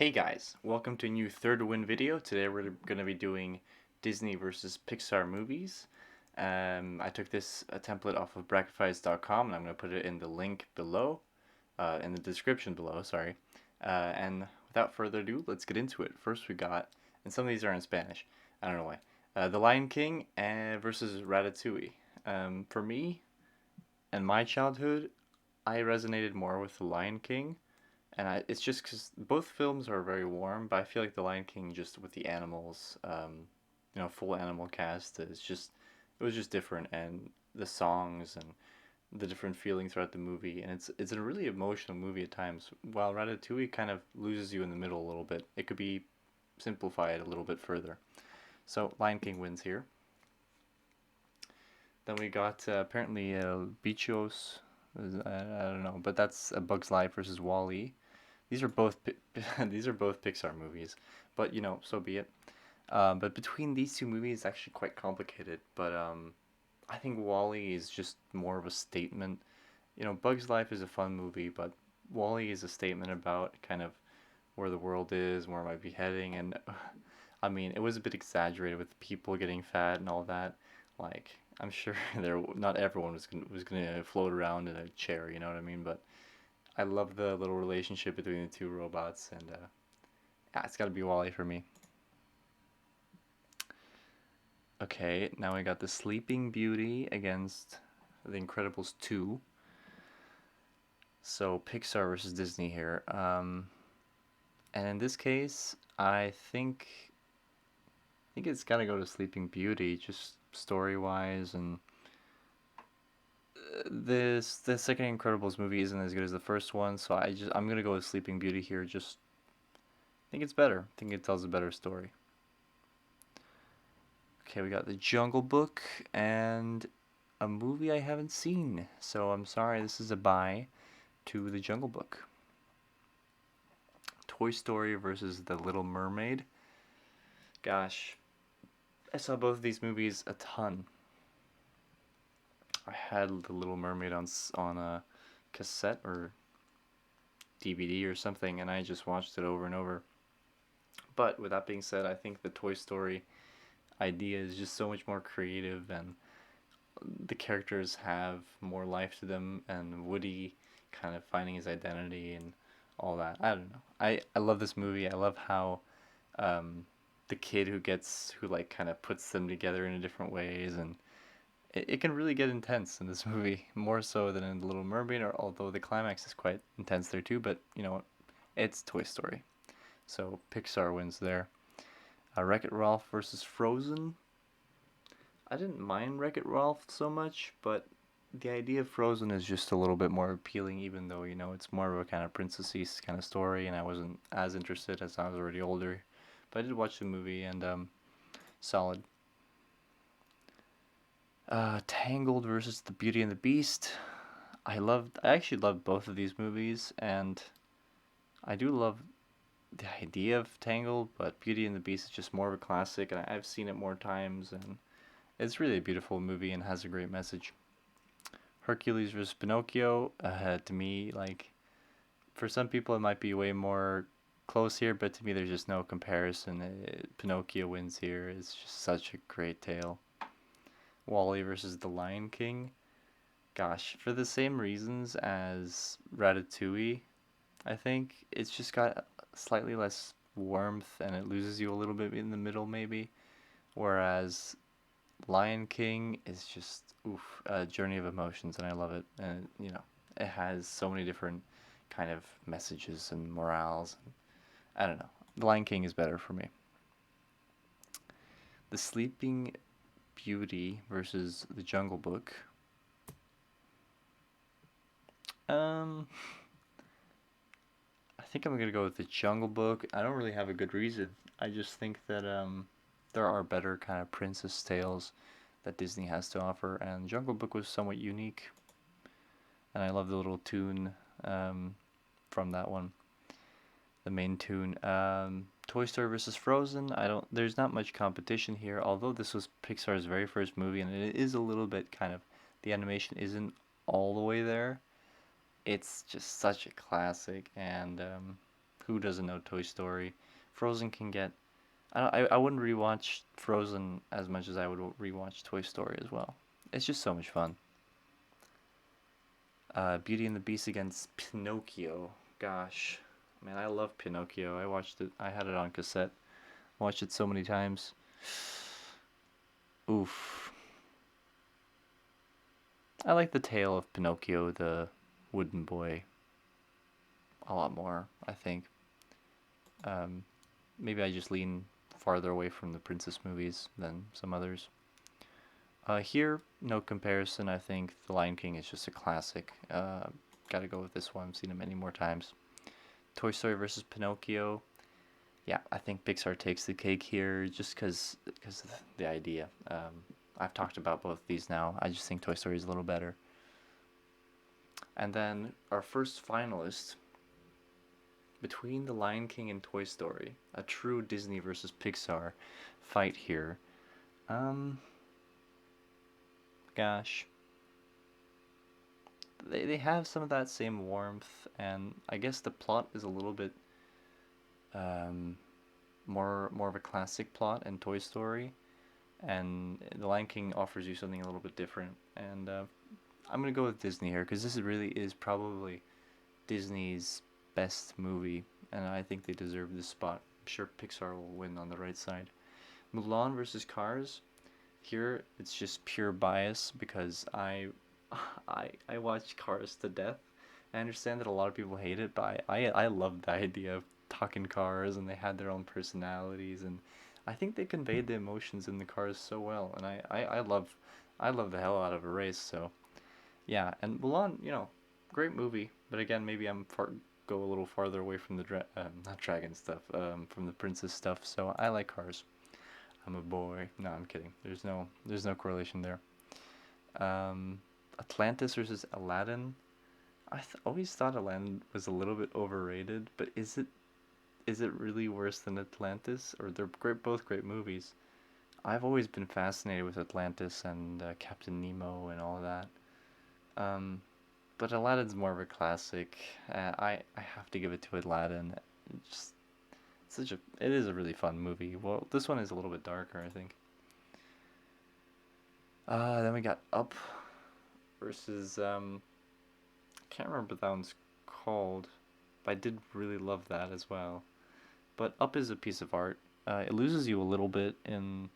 Hey guys, welcome to a new Third Win video. Today we're going to be doing Disney versus Pixar movies. I took this template off of bracketfights.com and I'm going to put it in the link below, in the description below, sorry. And without further ado, let's get into it. First we got, and some of these are in Spanish, I don't know why, The Lion King versus Ratatouille. For me, in my childhood, I resonated more with The Lion King, and it's just because both films are very warm, but I feel like The Lion King, just with the animals, full animal cast, it was just different, and the songs and the different feelings throughout the movie, and it's a really emotional movie at times. While Ratatouille kind of loses you in the middle a little bit, it could be simplified a little bit further. So Lion King wins here. Then we got apparently Bichos. I don't know, but that's A Bug's Life versus Wall-E. These are both these are both Pixar movies, but so be it. But between these two movies, it's actually quite complicated. But I think Wall-E is just more of a statement. Bug's Life is a fun movie, but Wall-E is a statement about kind of where the world is, where it might be heading, and I mean, it was a bit exaggerated with people getting fat and all that. Like, I'm sure not everyone was gonna float around in a chair, you know what I mean? But I love the little relationship between the two robots, and yeah, it's got to be Wally for me. Okay, now we got the Sleeping Beauty against The Incredibles 2. So Pixar versus Disney here. And in this case, I think it's gotta go to Sleeping Beauty, just story wise, and the second Incredibles movie isn't as good as the first one, so I'm gonna go with Sleeping Beauty here. Just think it's better. I think it tells a better story. Okay, we got The Jungle Book and a movie I haven't seen, so I'm sorry, this is a bye to The Jungle Book. Toy Story versus The Little Mermaid. Gosh, I saw both of these movies a ton. I had The Little Mermaid on a cassette or DVD or something, and I just watched it over and over. But with that being said, I think the Toy Story idea is just so much more creative, and the characters have more life to them, and Woody kind of finding his identity and all that. I don't know. I love this movie. I love how the kid who like kind of puts them together in different ways, and it can really get intense in this movie, more so than in The Little Mermaid, or although the climax is quite intense there too. But you know what? It's Toy Story, so Pixar wins there. Wreck-It Ralph versus Frozen. I didn't mind Wreck-It Ralph so much, but the idea of Frozen is just a little bit more appealing, even though it's more of a kind of princessy kind of story, and I wasn't as interested as I was already older. But I did watch the movie, and solid. Tangled versus The Beauty and the Beast. I actually loved both of these movies, and I do love the idea of Tangled, but Beauty and the Beast is just more of a classic, and I've seen it more times, and it's really a beautiful movie and has a great message. Hercules vs. Pinocchio, to me, like, for some people it might be way more close here, but to me there's just no comparison. Pinocchio wins here. It's just such a great tale. Wall-E versus The Lion King. Gosh, for the same reasons as Ratatouille, I think it's just got slightly less warmth and it loses you a little bit in the middle maybe. Whereas Lion King is just a journey of emotions, and I love it. And it has so many different kind of messages and morals. And I don't know. The Lion King is better for me. The Sleeping Beauty versus The Jungle Book. I think I'm gonna go with The Jungle Book. I don't really have a good reason. I just think that there are better kind of princess tales that Disney has to offer, and Jungle Book was somewhat unique. And I love the little tune from that one, the main tune. Toy Story versus Frozen. There's not much competition here, although this was Pixar's very first movie, and it is a little bit kind of, the animation isn't all the way there. It's just such a classic, and Who doesn't know Toy Story? Frozen can get. I wouldn't rewatch Frozen as much as I would rewatch Toy Story as well. It's just so much fun. Beauty and the Beast against Pinocchio. Gosh, man, I love Pinocchio. I watched it. I had it on cassette. Watched it so many times. Oof. I like the tale of Pinocchio, the wooden boy, a lot more, I think. Um, Maybe I just lean farther away from the princess movies than some others. Here, no comparison. I think The Lion King is just a classic. Gotta go with this one. I've seen it many more times. Toy Story versus Pinocchio. Yeah, I think Pixar takes the cake here just because of the idea. I've talked about both these now. I just think Toy Story is a little better. And then our first finalist between The Lion King and Toy Story, a true Disney versus Pixar fight here. Um, Gosh, they have some of that same warmth, and I guess the plot is a little bit um, more of a classic plot in Toy Story, and The Lion King offers you something a little bit different. And I'm gonna go with Disney here because this really is probably Disney's best movie, and I think they deserve this spot. I'm sure Pixar will win on the right side. Mulan versus Cars. Here, it's just pure bias because I watch Cars to death. I understand that a lot of people hate it, but I love the idea of talking cars and they had their own personalities, and I think they conveyed the emotions in the cars so well, and I love the hell out of a race. So yeah, and Mulan, great movie, but again, maybe go a little farther away from the not dragon stuff, from the princess stuff. So I like Cars. I'm a boy. No, I'm kidding. There's no correlation there. Atlantis versus Aladdin. Always thought Aladdin was a little bit overrated, but is it really worse than Atlantis? Or they're both great movies. I've always been fascinated with Atlantis and Captain Nemo and all of that. Um, but Aladdin's more of a classic. I have to give it to Aladdin. Just it is a really fun movie. Well, this one is a little bit darker, I think. Then we got Up versus can't remember what that one's called, but I did really love that as well. But Up is a piece of art. It loses you a little bit in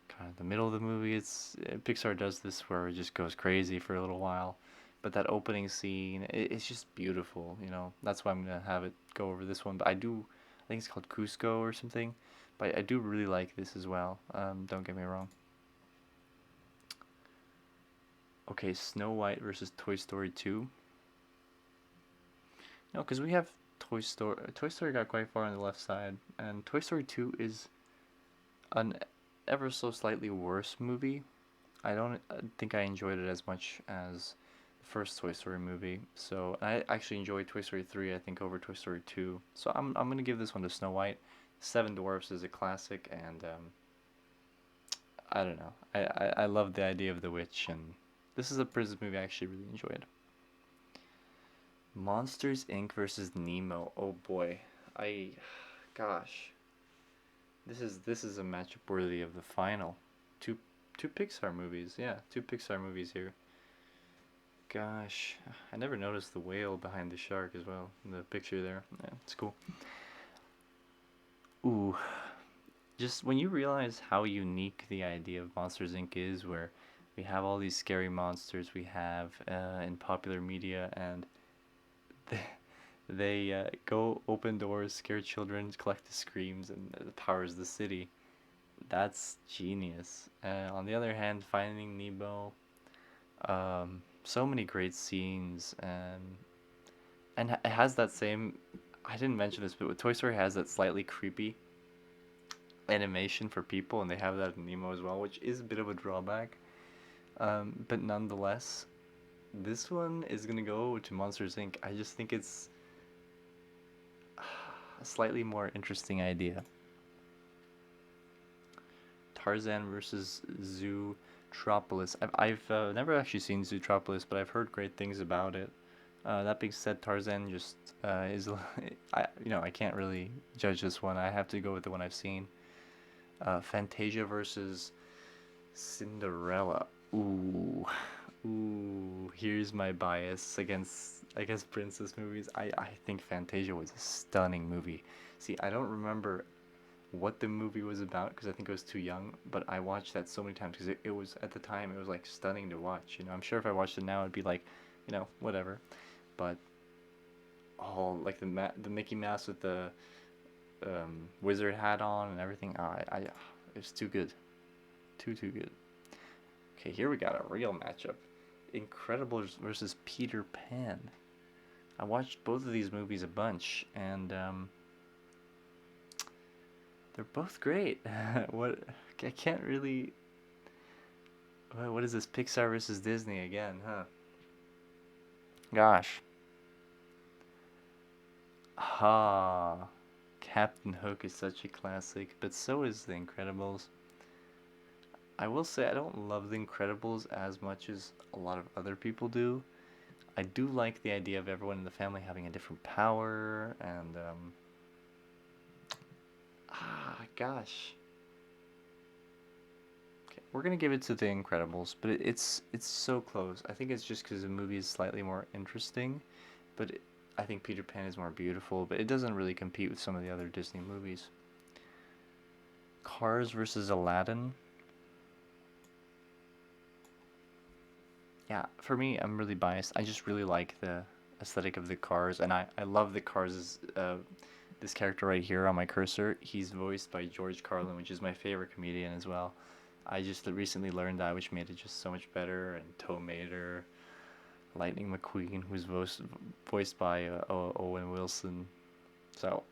kind of the middle of the movie. Pixar does this where it just goes crazy for a little while, but that opening scene, it's just beautiful. That's why I'm gonna have it go over this one. But I think it's called Cusco or something. But I do really like this as well. Don't get me wrong. Okay, Snow White versus Toy Story 2. No, because we have Toy Story. Toy Story got quite far on the left side, and Toy Story 2 is an ever so slightly worse movie. I don't think I enjoyed it as much as the first Toy Story movie. So I actually enjoyed Toy Story 3, I think, over Toy Story 2. So I'm gonna give this one to Snow White. Seven Dwarfs is a classic, and I don't know. I love the idea of the witch, and this is a princess movie I actually really enjoyed. Monsters Inc. versus Nemo. Oh boy, I, gosh, this is a matchup worthy of the final. Two two Pixar movies, yeah, two Pixar movies here. Gosh, I never noticed the whale behind the shark as well in the picture there. Yeah, it's cool. Ooh, just when you realize how unique the idea of Monsters Inc. is, where we have all these scary monsters we have in popular media, and they, they go open doors, scare children, collect the screams, and it powers the city. That's genius. On the other hand, Finding Nemo, so many great scenes, and it has that same. I didn't mention this, but Toy Story has that slightly creepy animation for people, and they have that in Nemo as well, which is a bit of a drawback. But nonetheless, this one is gonna go to Monsters Inc. I just think it's a slightly more interesting idea. Tarzan versus Zoo Tropolis. I've never actually seen Zoo Tropolis, but I've heard great things about it. That being said, Tarzan just is. I can't really judge this one. I have to go with the one I've seen. Fantasia versus Cinderella. Ooh, ooh. Here's my bias against princess movies. I think Fantasia was a stunning movie. See, I don't remember what the movie was about because I think I was too young, but I watched that so many times because it was at the time it was like stunning to watch. I'm sure if I watched it now it'd be like, whatever. But all like the Mickey Mouse with the wizard hat on and everything. It was too good, too good. Okay, here we got a real matchup: Incredibles versus Peter Pan. I watched both of these movies a bunch, and they're both great. What I can't really. What is this? Pixar versus Disney again, huh? Gosh. Ha. Captain Hook is such a classic, but so is The Incredibles. I will say I don't love The Incredibles as much as a lot of other people do. I do like the idea of everyone in the family having a different power, and gosh. Okay, we're gonna give it to The Incredibles, but it's so close. I think it's just because the movie is slightly more interesting, but I think Peter Pan is more beautiful, but it doesn't really compete with some of the other Disney movies. Cars versus Aladdin. Yeah, for me, I'm really biased. I just really like the aesthetic of the Cars, and I love the Cars. This character right here on my cursor, he's voiced by George Carlin, which is my favorite comedian as well. I just recently learned that, which made it just so much better. And Tow Mater, Lightning McQueen, who's voiced by Owen Wilson. So,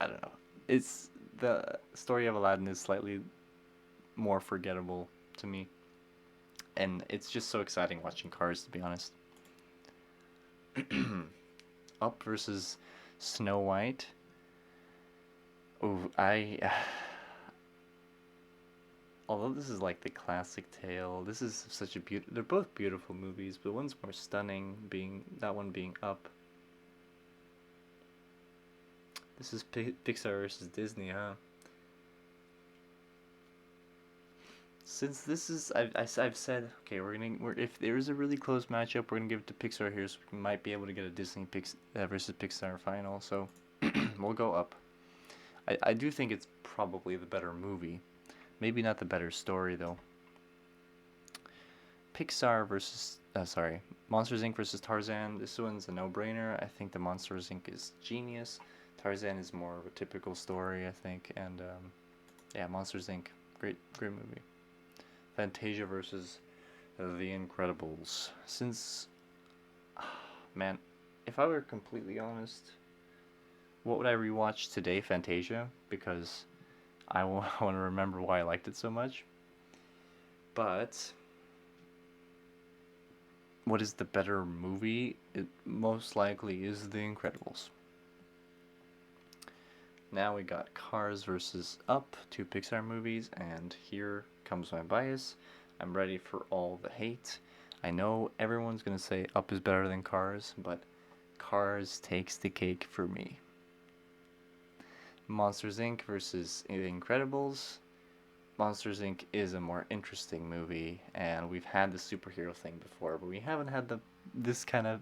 I don't know. It's the story of Aladdin is slightly more forgettable to me, and it's just so exciting watching Cars, to be honest. Up versus Snow White. Oh, although this is like the classic tale, this is such a beautiful. They're both beautiful movies, but one's more stunning, being that one being Up. This is Pixar versus Disney, huh? Since this is, I've said, okay, if there is a really close matchup, we're gonna give it to Pixar here, so we might be able to get a Disney versus Pixar final. So we'll go Up. I do think it's probably the better movie. Maybe not the better story though. Pixar versus Monsters Inc. versus Tarzan. This one's a no-brainer. I think the Monsters Inc. is genius. Tarzan is more of a typical story, I think, and yeah, Monsters Inc. Great movie. Fantasia versus The Incredibles. Since, man, if I were completely honest, what would I rewatch today? Fantasia, because I want to remember why I liked it so much. But what is the better movie? It most likely is The Incredibles. Now we got Cars versus Up, two Pixar movies, and here comes my bias. I'm ready for all the hate. I know everyone's gonna say Up is better than Cars, but Cars takes the cake for me. Monsters Inc. versus The Incredibles. Monsters Inc. is a more interesting movie, and we've had the superhero thing before, but we haven't had this kind of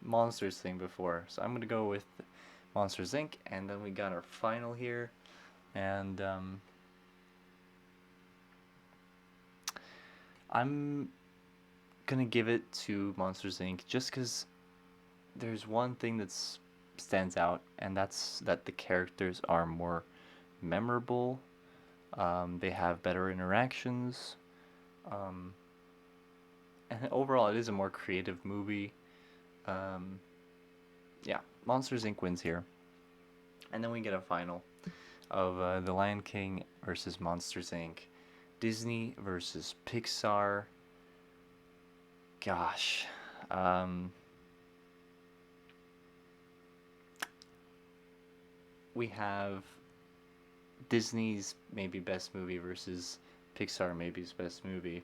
monsters thing before. So I'm gonna go with Monsters Inc. And then we got our final here, and I'm gonna give it to Monsters Inc. just because there's one thing that stands out, and that's that the characters are more memorable. They have better interactions, um, and overall, it is a more creative movie. Um, yeah, Monsters Inc. wins here, and then we get a final of The Lion King versus Monsters Inc. Disney versus Pixar. Gosh. We have Disney's maybe best movie versus Pixar maybe's best movie.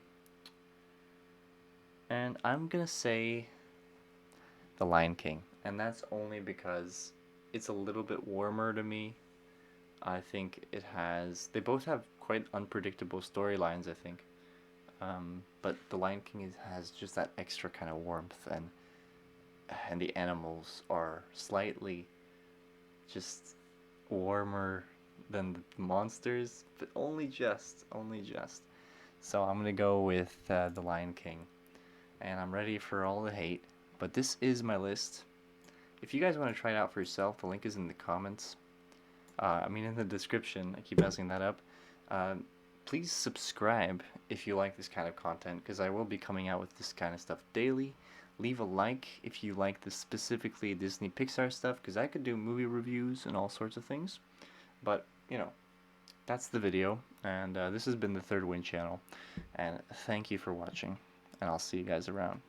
And I'm gonna say The Lion King, and that's only because it's a little bit warmer to me. I think they both have quite unpredictable storylines, I think. But The Lion King has just that extra kind of warmth, and the animals are slightly just warmer than the monsters, but only just. So I'm gonna go with The Lion King, and I'm ready for all the hate. But this is my list. If you guys want to try it out for yourself, the link is in the comments. In the description. I keep messing that up. Uh, Please subscribe if you like this kind of content, because I will be coming out with this kind of stuff daily. Leave a like if you like this specifically Disney Pixar stuff, because I could do movie reviews and all sorts of things. But, that's the video, and this has been the Third Wind channel, and thank you for watching, and I'll see you guys around.